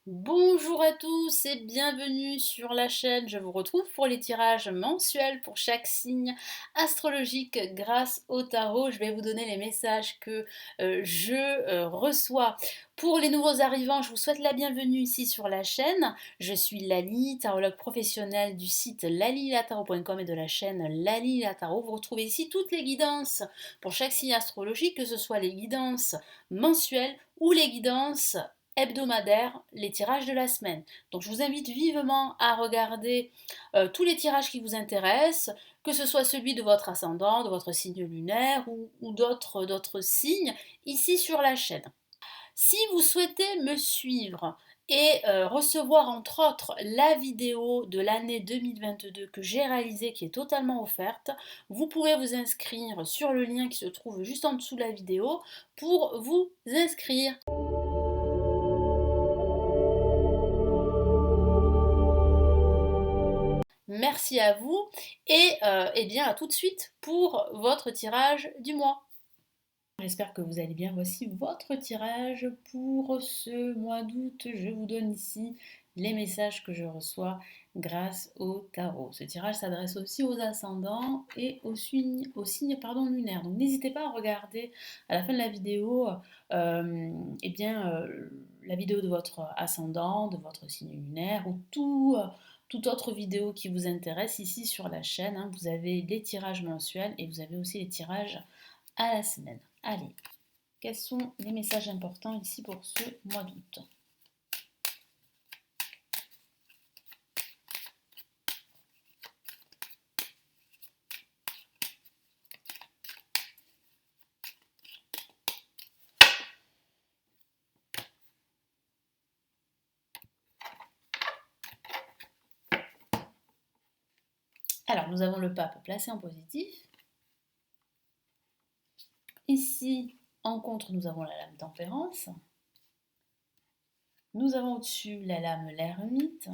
Bonjour à tous et bienvenue sur la chaîne. Je vous retrouve pour les tirages mensuels pour chaque signe astrologique grâce au tarot. Je vais vous donner les messages que je reçois. Pour les nouveaux arrivants, je vous souhaite la bienvenue ici sur la chaîne. Je suis Lali, tarologue professionnelle du site lalilatarot.com et de la chaîne Lali la Tarot. Vous retrouvez ici toutes les guidances pour chaque signe astrologique, que ce soit les guidances mensuelles ou les guidances hebdomadaire, les tirages de la semaine. Donc je vous invite vivement à regarder tous les tirages qui vous intéressent, que ce soit celui de votre ascendant, de votre signe lunaire ou d'autres signes ici sur la chaîne. Si vous souhaitez me suivre et recevoir entre autres la vidéo de l'année 2022 que j'ai réalisée qui est totalement offerte, vous pouvez vous inscrire sur le lien qui se trouve juste en dessous de la vidéo pour vous inscrire. Merci à vous et eh bien à tout de suite pour votre tirage du mois. J'espère que vous allez bien. Voici votre tirage pour ce mois d'août. Je vous donne ici les messages que je reçois grâce au tarot. Ce tirage s'adresse aussi aux ascendants et aux signes lunaires. Donc n'hésitez pas à regarder à la fin de la vidéo eh bien, la vidéo de votre ascendant, de votre signe lunaire ou toute autre vidéo qui vous intéresse ici sur la chaîne. Hein. Vous avez les tirages mensuels et vous avez aussi les tirages à la semaine. Allez, quels sont les messages importants ici pour ce mois d'août? Alors, nous avons le pape placé en positif. Ici, en contre, nous avons la lame tempérance. Nous avons au-dessus la lame l'ermite.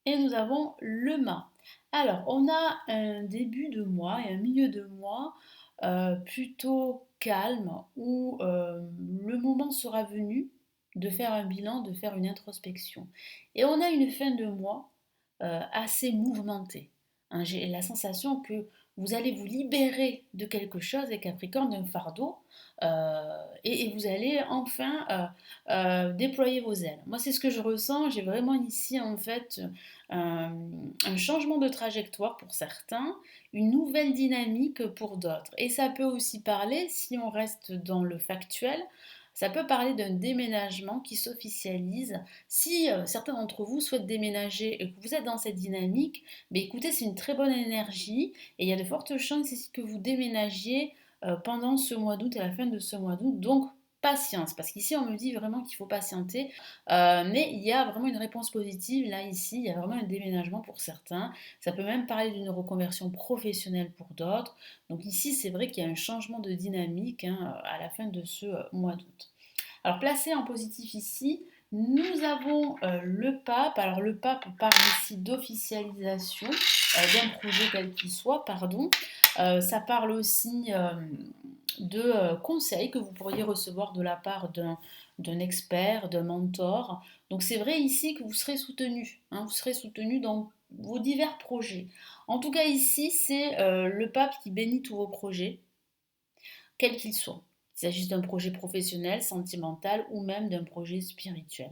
Et nous avons le mât. Alors, on a un début de mois et un milieu de mois plutôt calme où le moment sera venu de faire un bilan, de faire une introspection. Et on a une fin de mois assez mouvementée. Hein. J'ai la sensation que vous allez vous libérer de quelque chose, les Capricornes, d'un fardeau, et vous allez enfin déployer vos ailes. Moi, c'est ce que je ressens. J'ai vraiment ici, en fait, un changement de trajectoire pour certains, une nouvelle dynamique pour d'autres. Et ça peut aussi parler, si on reste dans le factuel, ça peut parler d'un déménagement qui s'officialise. Si certains d'entre vous souhaitent déménager et que vous êtes dans cette dynamique, ben écoutez, c'est une très bonne énergie et il y a de fortes chances ici que vous déménagiez pendant ce mois d'août et à la fin de ce mois d'août. Donc, patience, parce qu'ici on me dit vraiment qu'il faut patienter, mais il y a vraiment une réponse positive là ici, il y a vraiment un déménagement pour certains, ça peut même parler d'une reconversion professionnelle pour d'autres, donc ici c'est vrai qu'il y a un changement de dynamique hein, à la fin de ce mois d'août. Alors placé en positif ici, nous avons le pape. Alors le pape parle ici d'officialisation d'un projet quel qu'il soit, pardon. Ça parle aussi de conseils que vous pourriez recevoir de la part d'un expert, d'un mentor. Donc c'est vrai ici que vous serez soutenu. Hein, vous serez soutenu dans vos divers projets. En tout cas ici, c'est le pape qui bénit tous vos projets, quels qu'ils soient. Il s'agisse d'un projet professionnel, sentimental ou même d'un projet spirituel.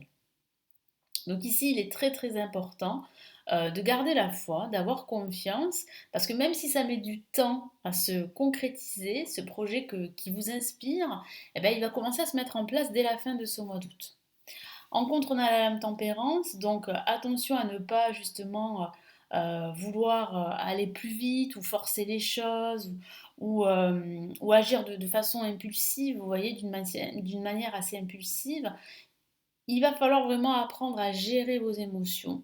Donc ici, il est très très important de garder la foi, d'avoir confiance, parce que même si ça met du temps à se concrétiser, ce projet qui vous inspire, eh ben, il va commencer à se mettre en place dès la fin de ce mois d'août. En contre, on a la lame tempérance, donc attention à ne pas justement vouloir aller plus vite ou forcer les choses ou agir de façon impulsive, vous voyez, d'une manière assez impulsive. Il va falloir vraiment apprendre à gérer vos émotions.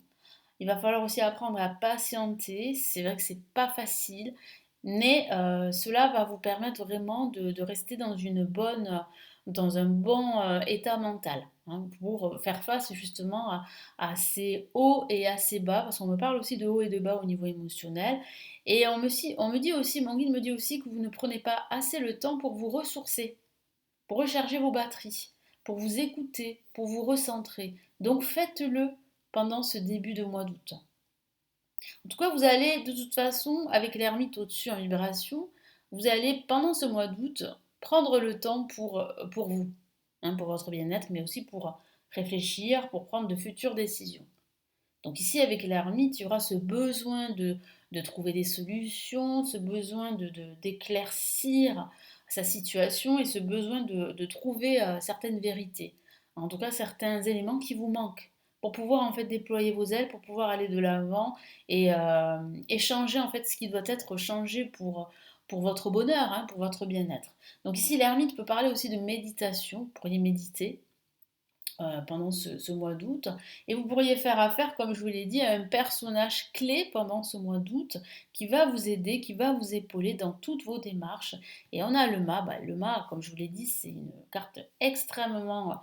Il va falloir aussi apprendre à patienter. C'est vrai que c'est pas facile, mais cela va vous permettre vraiment de rester dans un bon état mental hein, pour faire face justement à ces hauts et à ces bas, parce qu'on me parle aussi de hauts et de bas au niveau émotionnel. Et on me dit aussi, mon guide me dit aussi que vous ne prenez pas assez le temps pour vous ressourcer, pour recharger vos batteries. pour vous écouter, pour vous recentrer. Donc faites-le pendant ce début de mois d'août. En tout cas, vous allez de toute façon, avec l'ermite au-dessus en vibration, vous allez pendant ce mois d'août prendre le temps pour vous, hein, pour votre bien-être, mais aussi pour réfléchir, pour prendre de futures décisions. Donc ici, avec l'ermite, il y aura ce besoin de trouver des solutions, ce besoin d'éclaircir sa situation et ce besoin de trouver certaines vérités. En tout cas, certains éléments qui vous manquent pour pouvoir en fait déployer vos ailes, pour pouvoir aller de l'avant et changer en fait ce qui doit être changé pour votre bonheur, hein, pour votre bien-être. Donc ici, l'ermite peut parler aussi de méditation, vous pourriez méditer pendant ce mois d'août. Et vous pourriez faire affaire, comme je vous l'ai dit, à un personnage clé pendant ce mois d'août qui va vous aider, qui va vous épauler dans toutes vos démarches. Et on a le mât. Le mât, comme je vous l'ai dit, c'est une carte extrêmement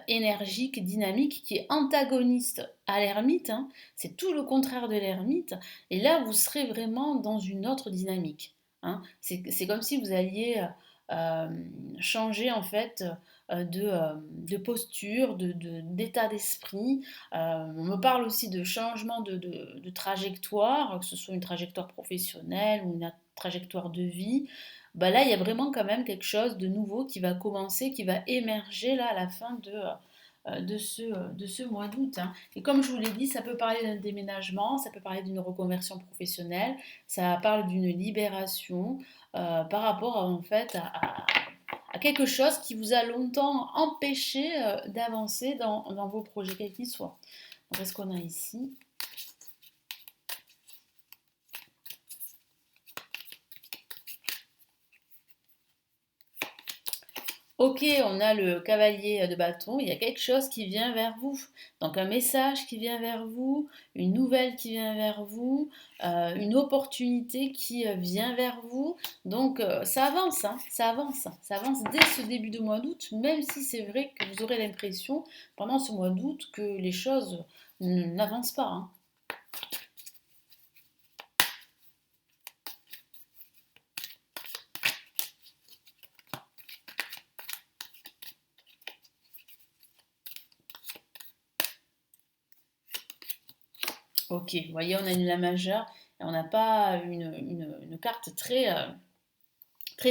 énergique, dynamique, qui est antagoniste à l'ermite, hein. C'est tout le contraire de l'ermite. Et là, vous serez vraiment dans une autre dynamique, hein. C'est comme si vous alliez euh, changer en fait de posture, d'état d'esprit. On me parle aussi de changement de trajectoire, que ce soit une trajectoire professionnelle ou une trajectoire de vie. Bah là, il y a vraiment quand même quelque chose de nouveau qui va commencer, qui va émerger là à la fin de ce mois d'août, hein. Et comme je vous l'ai dit, ça peut parler d'un déménagement, ça peut parler d'une reconversion professionnelle, ça parle d'une libération par rapport en fait à quelque chose qui vous a longtemps empêché d'avancer dans vos projets, quels qu'ils soient. Donc, qu'est-ce qu'on a ici? Ok, on a le cavalier de bâton, il y a quelque chose qui vient vers vous. Donc un message qui vient vers vous, une nouvelle qui vient vers vous, une opportunité qui vient vers vous. Donc ça avance, hein, ça avance, ça avance dès ce début de mois d'août, même si c'est vrai que vous aurez l'impression pendant ce mois d'août que les choses n'avancent pas, hein. Ok, vous voyez, on a une La majeure et on n'a pas une carte très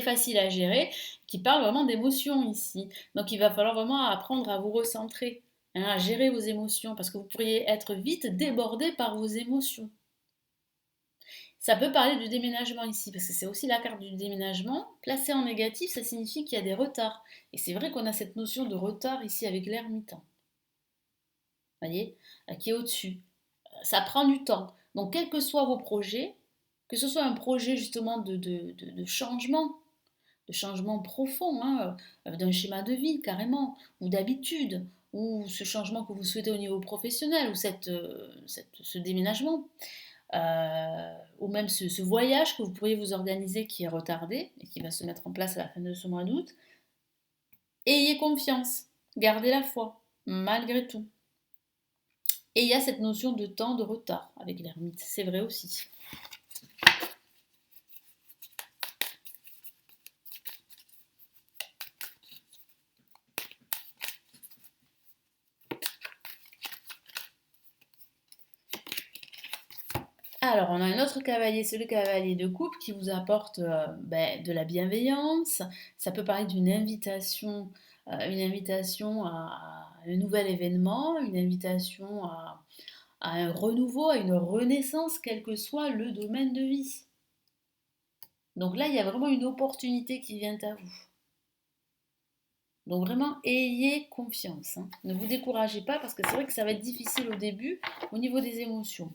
facile à gérer, qui parle vraiment d'émotions ici. Donc il va falloir vraiment apprendre à vous recentrer, hein, à gérer vos émotions, parce que vous pourriez être vite débordé par vos émotions. Ça peut parler du déménagement ici, parce que c'est aussi la carte du déménagement. Placée en négatif, ça signifie qu'il y a des retards. Et c'est vrai qu'on a cette notion de retard ici avec l'ermite, vous voyez, qui est au-dessus. Ça prend du temps. Donc quels que soient vos projets, que ce soit un projet justement de changement profond, hein, d'un schéma de vie carrément, ou d'habitude, ou ce changement que vous souhaitez au niveau professionnel, ou ce déménagement, ou même ce voyage que vous pourriez vous organiser qui est retardé et qui va se mettre en place à la fin de ce mois d'août. Ayez confiance, gardez la foi, malgré tout. Et il y a cette notion de temps de retard avec l'ermite, c'est vrai aussi. Alors, on a un autre cavalier, c'est le cavalier de coupe qui vous apporte de la bienveillance. Ça peut parler d'une invitation, à un nouvel événement, une invitation à un renouveau, à une renaissance, quel que soit le domaine de vie. Donc là, il y a vraiment une opportunité qui vient à vous. Donc vraiment, ayez confiance, hein. Ne vous découragez pas parce que c'est vrai que ça va être difficile au début au niveau des émotions.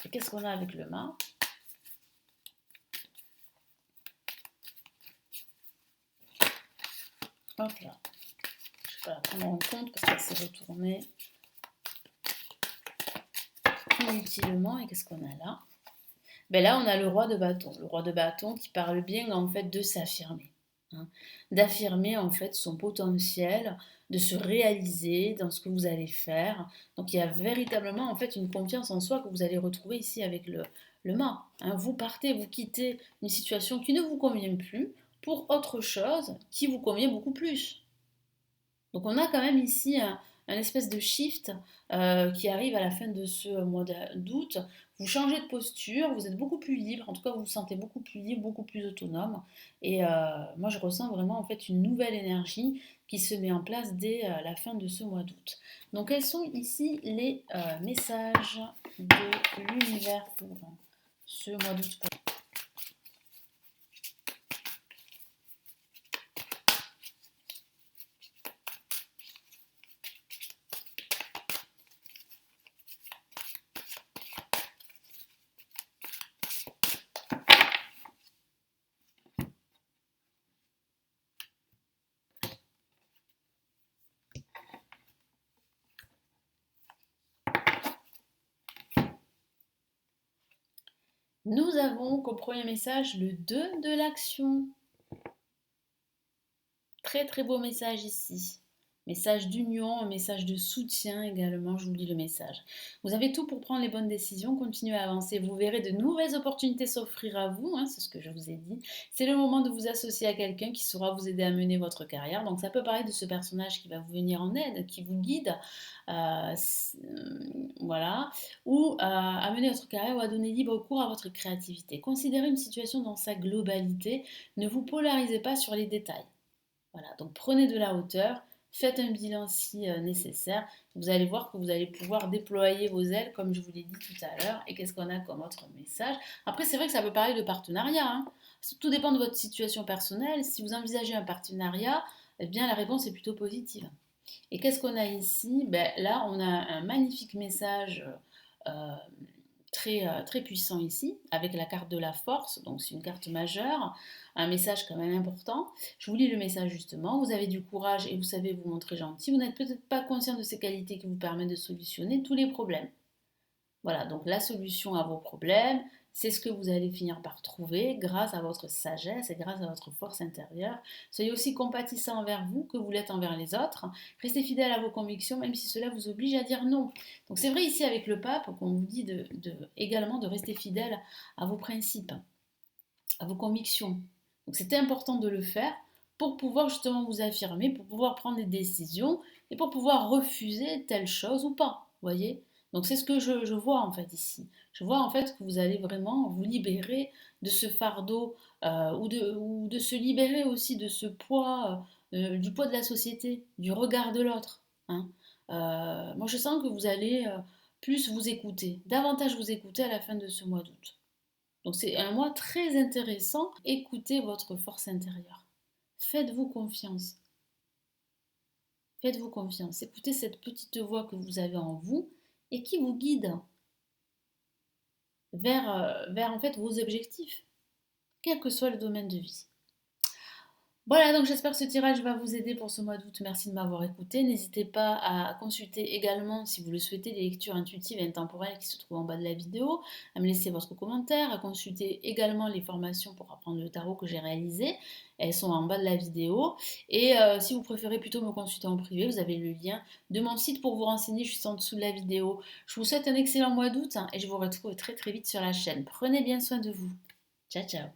Et qu'est-ce qu'on a avec le mât? Hop là. Je vais pas la prendre en compte parce qu'elle s'est retournée inutilement. Et qu'est-ce qu'on a là? Ben là, on a le roi de bâton. Le roi de bâton qui parle bien en fait de s'affirmer, hein. D'affirmer en fait son potentiel, de se réaliser dans ce que vous allez faire. Donc il y a véritablement en fait une confiance en soi que vous allez retrouver ici avec le mât, hein. Vous partez, vous quittez une situation qui ne vous convient plus. pour autre chose qui vous convient beaucoup plus. Donc on a quand même ici un espèce de shift qui arrive à la fin de ce mois d'août. Vous changez de posture, vous êtes beaucoup plus libre, en tout cas vous vous sentez beaucoup plus libre, beaucoup plus autonome. Et moi je ressens vraiment en fait une nouvelle énergie qui se met en place dès la fin de ce mois d'août. Donc quels sont ici les messages de l'univers pour ce mois d'août? Nous avons comme premier message le 2 de l'action. Très très beau message ici. Message d'union, un message de soutien également, je vous lis le message. Vous avez tout pour prendre les bonnes décisions, continuez à avancer. Vous verrez de nouvelles opportunités s'offrir à vous, hein, c'est ce que je vous ai dit. C'est le moment de vous associer à quelqu'un qui saura vous aider à mener votre carrière. Donc ça peut parler de ce personnage qui va vous venir en aide, qui vous guide, euh, voilà, ou à mener votre carrière ou à donner libre cours à votre créativité. Considérez une situation dans sa globalité, ne vous polarisez pas sur les détails. Voilà, donc prenez de la hauteur, faites un bilan si nécessaire. Vous allez voir que vous allez pouvoir déployer vos ailes, comme je vous l'ai dit tout à l'heure. Et qu'est-ce qu'on a comme autre message? Après, c'est vrai que ça peut parler de partenariat, hein. Tout dépend de votre situation personnelle. Si vous envisagez un partenariat, eh bien la réponse est plutôt positive. Et qu'est-ce qu'on a ici? Ben, là, on a un magnifique message euh, très puissant ici, avec la carte de la force, donc c'est une carte majeure, un message quand même important. Je vous lis le message justement, vous avez du courage et vous savez vous montrer gentil, vous n'êtes peut-être pas conscient de ces qualités qui vous permettent de solutionner tous les problèmes. Voilà, donc la solution à vos problèmes, c'est ce que vous allez finir par trouver grâce à votre sagesse et grâce à votre force intérieure. Soyez aussi compatissant envers vous que vous l'êtes envers les autres. Restez fidèle à vos convictions, même si cela vous oblige à dire non. Donc c'est vrai ici avec le pape qu'on vous dit également de rester fidèle à vos principes, à vos convictions. Donc c'est important de le faire pour pouvoir justement vous affirmer, pour pouvoir prendre des décisions et pour pouvoir refuser telle chose ou pas. Voyez. Donc c'est ce que je vois en fait ici. Je vois en fait que vous allez vraiment vous libérer de ce fardeau ou de se libérer aussi de ce poids, du poids de la société, du regard de l'autre, hein. Moi je sens que vous allez plus vous écouter, davantage vous écouter à la fin de ce mois d'août. Donc c'est un mois très intéressant. Écoutez votre force intérieure. Faites-vous confiance. Faites-vous confiance. Écoutez cette petite voix que vous avez en vous et qui vous guide vers en fait vos objectifs, quel que soit le domaine de vie. Voilà, donc j'espère que ce tirage va vous aider pour ce mois d'août. Merci de m'avoir écouté. N'hésitez pas à consulter également, si vous le souhaitez, les lectures intuitives et intemporelles qui se trouvent en bas de la vidéo, à me laisser votre commentaire, à consulter également les formations pour apprendre le tarot que j'ai réalisées. Elles sont en bas de la vidéo. Et si vous préférez plutôt me consulter en privé, vous avez le lien de mon site pour vous renseigner juste en dessous de la vidéo. Je vous souhaite un excellent mois d'août et je vous retrouve très très vite sur la chaîne. Prenez bien soin de vous. Ciao ciao.